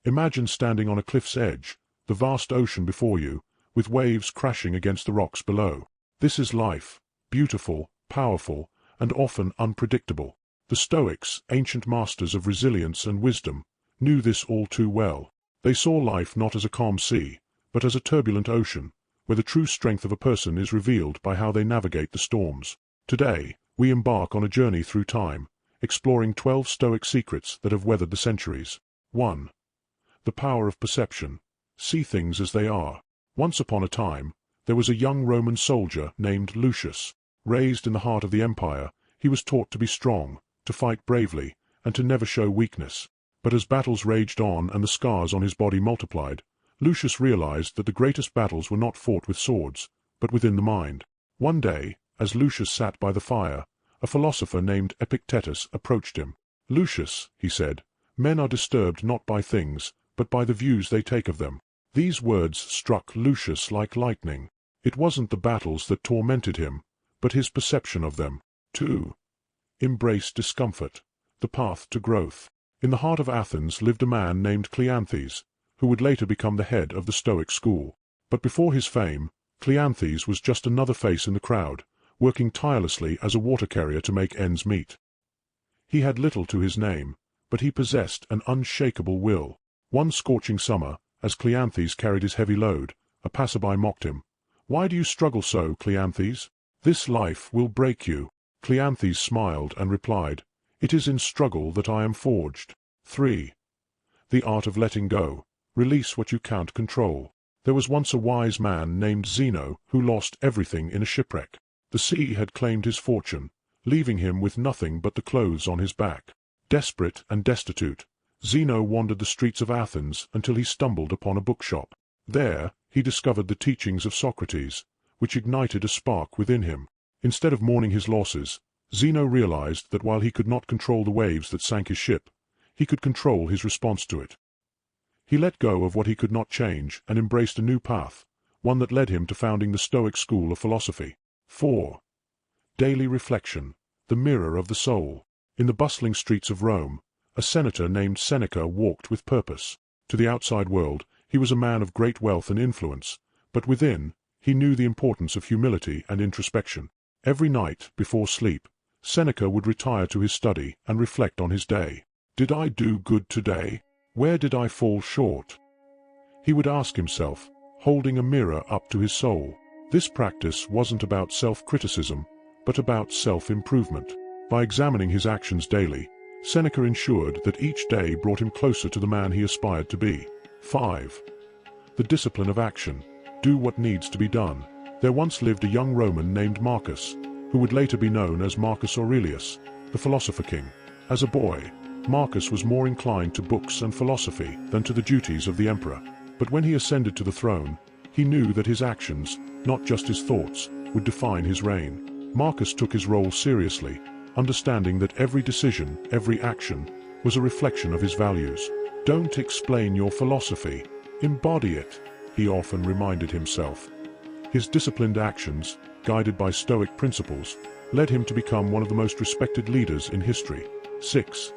Imagine standing on a cliff's edge, the vast ocean before you, with waves crashing against the rocks below. This is life, beautiful, powerful, and often unpredictable. The Stoics, ancient masters of resilience and wisdom, knew this all too well. They saw life not as a calm sea, but as a turbulent ocean, where the true strength of a person is revealed by how they navigate the storms. Today, we embark on a journey through time, exploring 12 Stoic secrets that have weathered the centuries. 1. The power of perception. See things as they are. Once upon a time, there was a young Roman soldier named Lucius. Raised in the heart of the empire, he was taught to be strong, to fight bravely, and to never show weakness. But as battles raged on and the scars on his body multiplied, Lucius realized that the greatest battles were not fought with swords, but within the mind. One day, as Lucius sat by the fire, a philosopher named Epictetus approached him. "Lucius," he said, "men are disturbed not by things, but by the views they take of them." These words struck Lucius like lightning. It wasn't the battles that tormented him, but his perception of them. 2. Embrace discomfort. The path to growth. In the heart of Athens lived a man named Cleanthes, who would later become the head of the Stoic school. But before his fame, Cleanthes was just another face in the crowd, working tirelessly as a water carrier to make ends meet. He had little to his name, but he possessed an unshakable will. One scorching summer, as Cleanthes carried his heavy load, a passerby mocked him. "Why do you struggle so, Cleanthes? This life will break you." Cleanthes smiled and replied, "It is in struggle that I am forged." 3. The art of letting go. Release what you can't control. There was once a wise man named Zeno who lost everything in a shipwreck. The sea had claimed his fortune, leaving him with nothing but the clothes on his back. Desperate and destitute, Zeno wandered the streets of Athens until he stumbled upon a bookshop. There, he discovered the teachings of Socrates, which ignited a spark within him. Instead of mourning his losses, Zeno realized that while he could not control the waves that sank his ship, he could control his response to it. He let go of what he could not change and embraced a new path, one that led him to founding the Stoic school of philosophy. 4. Daily reflection. The mirror of the soul. In the bustling streets of Rome, a senator named Seneca walked with purpose. To the outside world, he was a man of great wealth and influence, but within, he knew the importance of humility and introspection. Every night, before sleep, Seneca would retire to his study and reflect on his day. Did I do good today? Where did I fall short? He would ask himself, holding a mirror up to his soul. This practice wasn't about self-criticism, but about self-improvement. By examining his actions daily, Seneca ensured that each day brought him closer to the man he aspired to be. 5. The discipline of action. Do what needs to be done. There once lived a young Roman named Marcus, who would later be known as Marcus Aurelius, the philosopher king. As a boy, Marcus was more inclined to books and philosophy than to the duties of the emperor. But when he ascended to the throne, he knew that his actions, not just his thoughts, would define his reign. Marcus took his role seriously, understanding that every decision, every action, was a reflection of his values. Don't explain your philosophy, embody it, he often reminded himself. His disciplined actions, guided by Stoic principles, led him to become one of the most respected leaders in history. 6.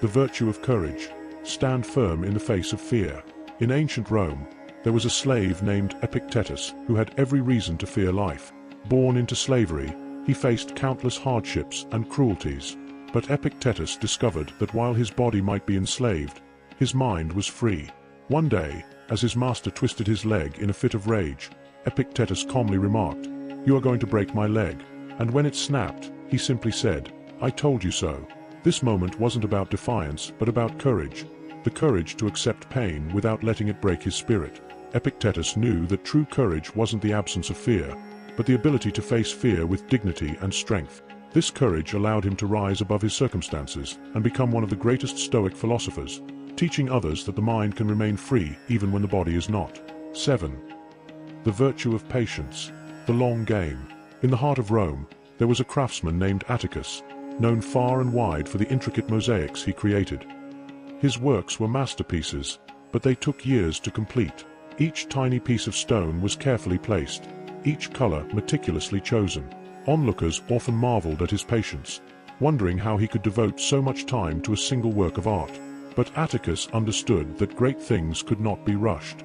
The virtue of courage. Stand firm in the face of fear. In ancient Rome, there was a slave named Epictetus who had every reason to fear life. Born into slavery, he faced countless hardships and cruelties. But Epictetus discovered that while his body might be enslaved, his mind was free. One day, as his master twisted his leg in a fit of rage, Epictetus calmly remarked, "You are going to break my leg." And when it snapped, he simply said, "I told you so." This moment wasn't about defiance, but about courage. The courage to accept pain without letting it break his spirit. Epictetus knew that true courage wasn't the absence of fear, but the ability to face fear with dignity and strength. This courage allowed him to rise above his circumstances and become one of the greatest Stoic philosophers, teaching others that the mind can remain free even when the body is not. 7. The virtue of patience. The long game. In the heart of Rome, there was a craftsman named Atticus, known far and wide for the intricate mosaics he created. His works were masterpieces, but they took years to complete. Each tiny piece of stone was carefully placed, each color meticulously chosen. Onlookers often marveled at his patience, wondering how he could devote so much time to a single work of art. But Atticus understood that great things could not be rushed.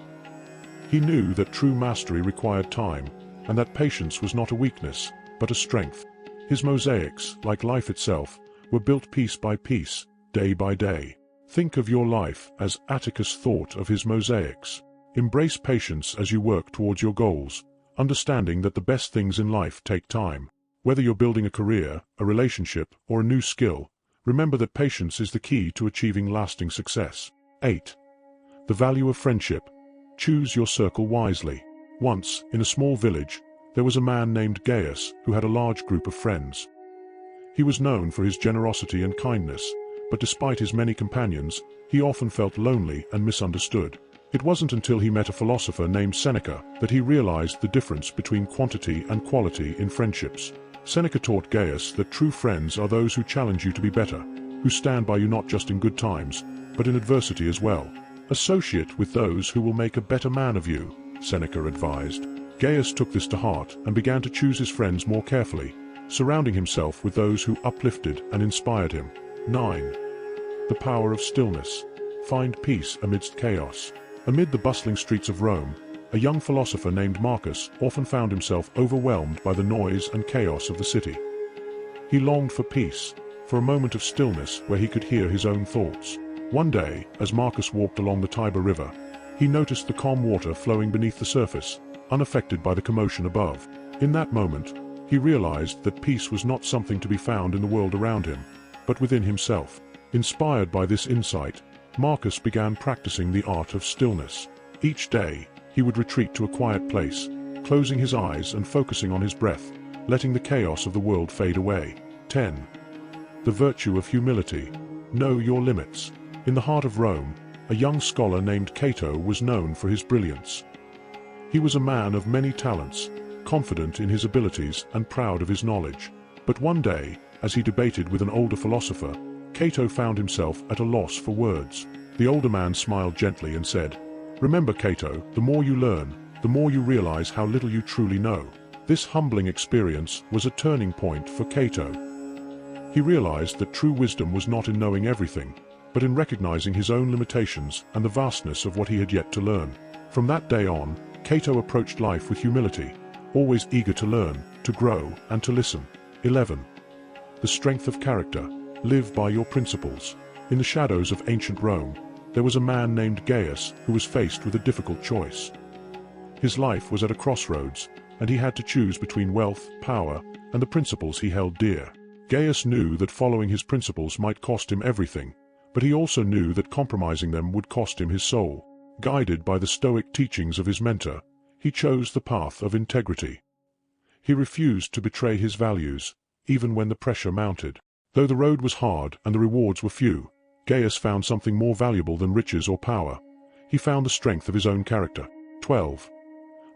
He knew that true mastery required time, and that patience was not a weakness, but a strength. His mosaics, like life itself, were built piece by piece, day by day. Think of your life as Atticus thought of his mosaics. Embrace patience as you work towards your goals, understanding that the best things in life take time. Whether you're building a career, a relationship, or a new skill, remember that patience is the key to achieving lasting success. 8. The value of friendship. Choose your circle wisely. Once, in a small village, there was a man named Gaius who had a large group of friends. He was known for his generosity and kindness, but despite his many companions, he often felt lonely and misunderstood. It wasn't until he met a philosopher named Seneca that he realized the difference between quantity and quality in friendships. Seneca taught Gaius that true friends are those who challenge you to be better, who stand by you not just in good times, but in adversity as well. Associate with those who will make a better man of you, Seneca advised. Gaius took this to heart and began to choose his friends more carefully, surrounding himself with those who uplifted and inspired him. 9. The power of stillness. Find peace amidst chaos. Amid the bustling streets of Rome, a young philosopher named Marcus often found himself overwhelmed by the noise and chaos of the city. He longed for peace, for a moment of stillness where he could hear his own thoughts. One day, as Marcus walked along the Tiber River, he noticed the calm water flowing beneath the surface, unaffected by the commotion above. In that moment, he realized that peace was not something to be found in the world around him, but within himself. Inspired by this insight, Marcus began practicing the art of stillness. Each day, he would retreat to a quiet place, closing his eyes and focusing on his breath, letting the chaos of the world fade away. 10. The virtue of humility. Know your limits. In the heart of Rome, a young scholar named Cato was known for his brilliance. He was a man of many talents, confident in his abilities and proud of his knowledge. But one day, as he debated with an older philosopher, Cato found himself at a loss for words. The older man smiled gently and said, "Remember, Cato, the more you learn, the more you realize how little you truly know." This humbling experience was a turning point for Cato. He realized that true wisdom was not in knowing everything, but in recognizing his own limitations and the vastness of what he had yet to learn. From that day on, Cato approached life with humility, always eager to learn, to grow, and to listen. 11. The strength of character. Live by your principles. In the shadows of ancient Rome, there was a man named Gaius who was faced with a difficult choice. His life was at a crossroads, and he had to choose between wealth, power, and the principles he held dear. Gaius knew that following his principles might cost him everything, but he also knew that compromising them would cost him his soul. Guided by the Stoic teachings of his mentor, he chose the path of integrity. He refused to betray his values, even when the pressure mounted. Though the road was hard and the rewards were few, Gaius found something more valuable than riches or power. He found the strength of his own character. 12.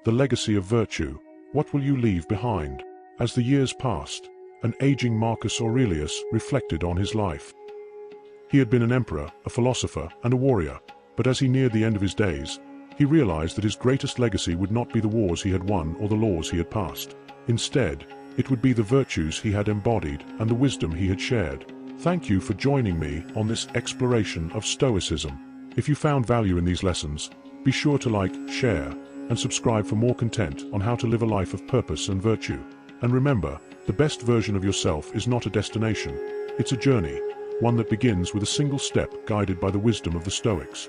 The legacy of virtue. What will you leave behind? As the years passed, an aging Marcus Aurelius reflected on his life. He had been an emperor, a philosopher, and a warrior, but as he neared the end of his days, he realized that his greatest legacy would not be the wars he had won or the laws he had passed. Instead, it would be the virtues he had embodied and the wisdom he had shared. Thank you for joining me on this exploration of Stoicism. If you found value in these lessons, be sure to like, share, and subscribe for more content on how to live a life of purpose and virtue. And remember, the best version of yourself is not a destination, it's a journey, one that begins with a single step guided by the wisdom of the Stoics.